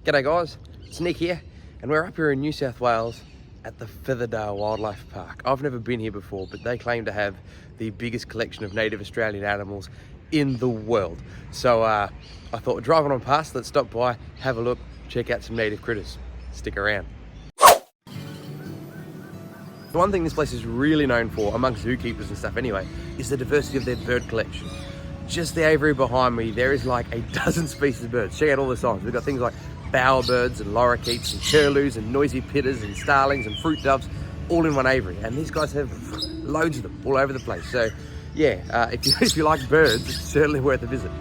G'day guys, it's Nick here, and we're up here in New South Wales at the Featherdale Wildlife Park. I've never been here before, but they claim to have the biggest collection of native Australian animals in the world. So I thought, driving on past, let's stop by, have a look, check out some native critters. Stick around. The one thing this place is really known for, amongst zookeepers and stuff anyway, is the diversity of their bird collection. Just the aviary behind me, there is like a dozen species of birds. Check out all the signs. We've got things like bowerbirds and lorikeets and curlews and noisy pitters and starlings and fruit doves, all in one aviary. And these guys have loads of them all over the place. So yeah, if you like birds, it's certainly worth a visit.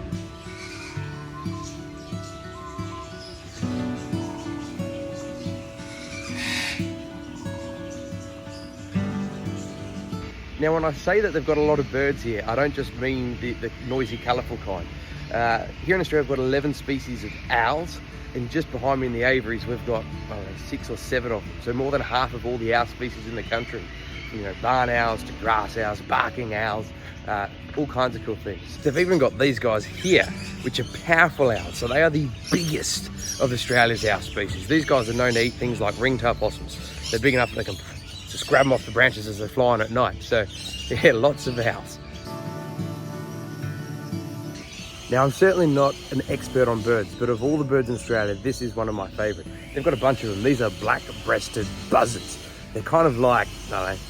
Now, when I say that they've got a lot of birds here, I don't just mean the noisy, colourful kind. Here in Australia, we've got 11 species of owls, and just behind me in the aviaries, we've got 6 or 7 of them. So more than half of all the owl species in the country. You know, barn owls to grass owls, barking owls, all kinds of cool things. They've even got these guys here, which are powerful owls. So they are the biggest of Australia's owl species. These guys are known to eat things like ring-tailed possums. They're big enough that they can just grab them off the branches as they're flying at night. So yeah, lots of owls. Now, I'm certainly not an expert on birds, but of all the birds in Australia, this is one of my favourite. They've got a bunch of them. These are black-breasted buzzards. They're kind of like,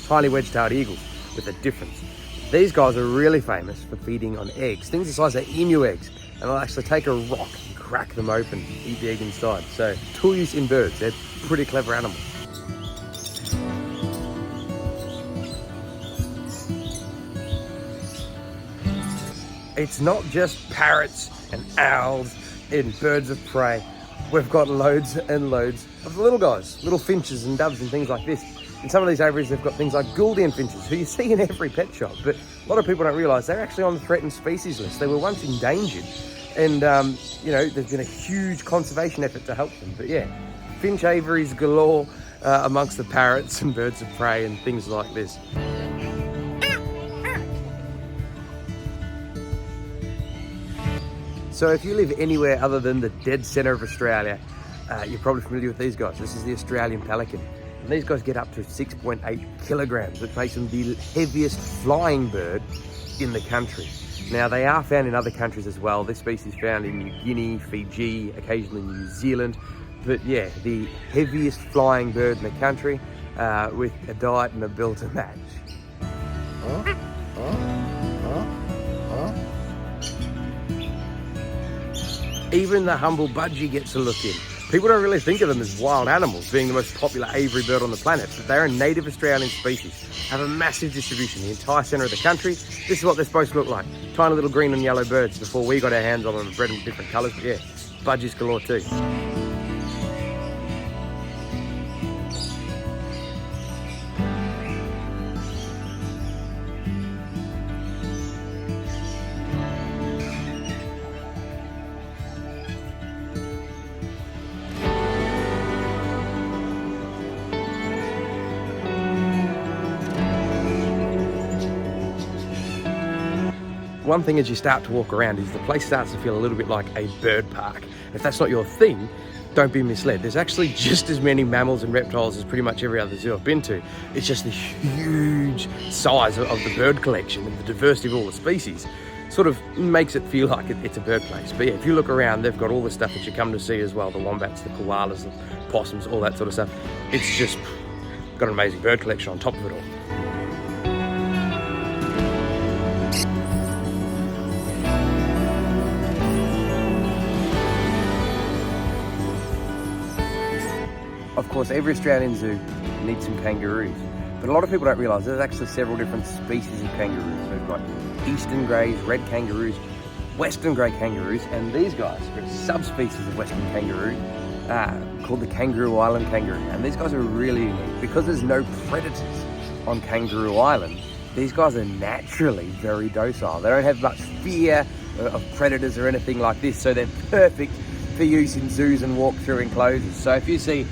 tiny wedge-tailed eagles with a difference. These guys are really famous for feeding on eggs, things the size of emu eggs, and they'll actually take a rock and crack them open and eat the egg inside. So, tool use in birds. They're pretty clever animals. It's not just parrots and owls and birds of prey. We've got loads and loads of little guys, little finches and doves and things like this. In some of these aviaries, they've got things like Gouldian finches, who you see in every pet shop, but a lot of people don't realise they're actually on the threatened species list. They were once endangered, and you know, there's been a huge conservation effort to help them. But yeah, finch aviaries galore amongst the parrots and birds of prey and things like this. So if you live anywhere other than the dead centre of Australia, you're probably familiar with these guys. This is the Australian pelican. And these guys get up to 6.8 kilograms, which makes them the heaviest flying bird in the country. Now, they are found in other countries as well. This species is found in New Guinea, Fiji, occasionally New Zealand. But yeah, the heaviest flying bird in the country with a diet and a bill to match. Even the humble budgie gets a look in. People don't really think of them as wild animals, being the most popular aviary bird on the planet, but they're a native Australian species, have a massive distribution in the entire centre of the country. This is what they're supposed to look like. Tiny little green and yellow birds before we got our hands on them and bred them different colours, but yeah, budgies galore too. One thing as you start to walk around is the place starts to feel a little bit like a bird park. If that's not your thing, don't be misled. There's actually just as many mammals and reptiles as pretty much every other zoo I've been to. It's just the huge size of the bird collection and the diversity of all the species sort of makes it feel like it's a bird place. But yeah, if you look around, they've got all the stuff that you come to see as well. The wombats, the koalas, the possums, all that sort of stuff. It's just got an amazing bird collection on top of it all. Of course, every Australian zoo needs some kangaroos, but a lot of people don't realise there's actually several different species of kangaroos. We've got eastern greys, red kangaroos, western grey kangaroos, and these guys are a subspecies of western kangaroo called the Kangaroo Island kangaroo. And these guys are really unique because there's no predators on Kangaroo Island. These guys are naturally very docile. They don't have much fear of predators or anything like this, so they're perfect for use in zoos and walk-through enclosures. So if you see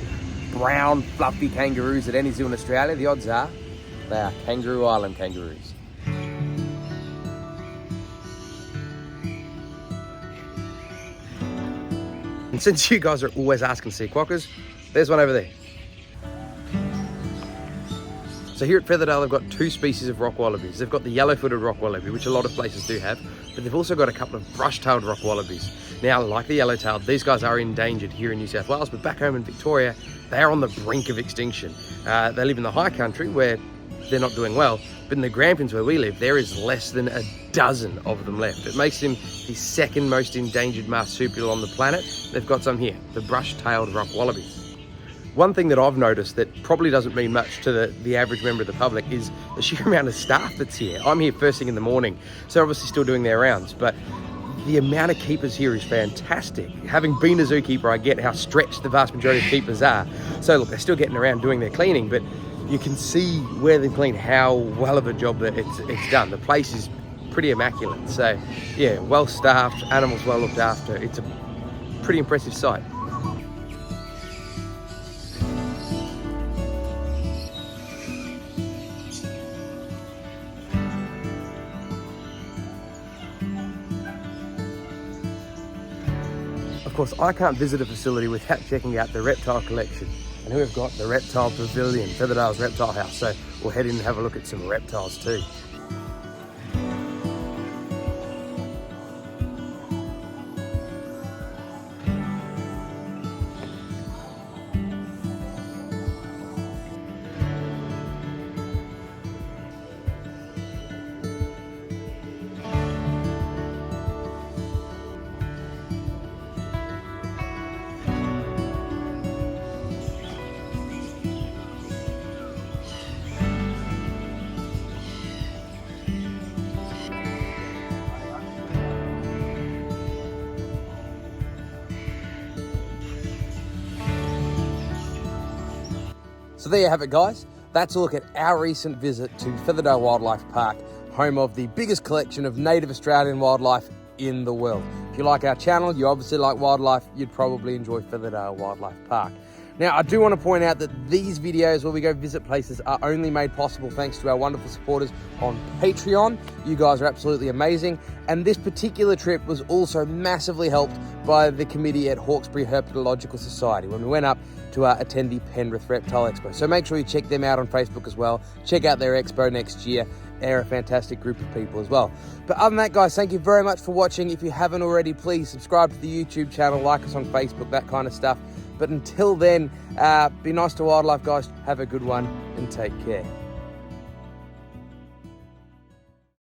brown, fluffy kangaroos at any zoo in Australia, the odds are they are Kangaroo Island kangaroos. And since you guys are always asking sea quokkas, there's one over there. So here at Featherdale, they've got two species of rock wallabies. They've got the yellow-footed rock wallaby, which a lot of places do have, but they've also got a couple of brush-tailed rock wallabies. Now, like the yellow-tailed, these guys are endangered here in New South Wales, but back home in Victoria, they are on the brink of extinction. They live in the high country where they're not doing well, but in the Grampians where we live, there is less than a dozen of them left. It makes them the second most endangered marsupial on the planet. They've got some here, the brush-tailed rock wallabies. One thing that I've noticed that probably doesn't mean much to the average member of the public is the sheer amount of staff that's here. I'm here first thing in the morning, so obviously still doing their rounds, but the amount of keepers here is fantastic. Having been a zookeeper, I get how stretched the vast majority of keepers are. So look, they're still getting around doing their cleaning, but you can see where they clean how well of a job that it's done. The place is pretty immaculate. So yeah, well staffed, animals well looked after. It's a pretty impressive sight. Of course, I can't visit a facility without checking out the reptile collection. And here we've got the Reptile Pavilion, Featherdale's reptile house. So we'll head in and have a look at some reptiles too. So there you have it, guys. That's a look at our recent visit to Featherdale Wildlife Park, home of the biggest collection of native Australian wildlife in the world. If you like our channel, you obviously like wildlife, you'd probably enjoy Featherdale Wildlife Park. Now, I do want to point out that these videos where we go visit places are only made possible thanks to our wonderful supporters on Patreon. You guys are absolutely amazing. And this particular trip was also massively helped by the committee at Hawkesbury Herpetological Society when we went up to attend the Penrith Reptile Expo. So make sure you check them out on Facebook as well. Check out their expo next year. They're a fantastic group of people as well. But other than that, guys, thank you very much for watching. If you haven't already, please subscribe to the YouTube channel, like us on Facebook, that kind of stuff. But until then, be nice to wildlife, guys. Have a good one and take care.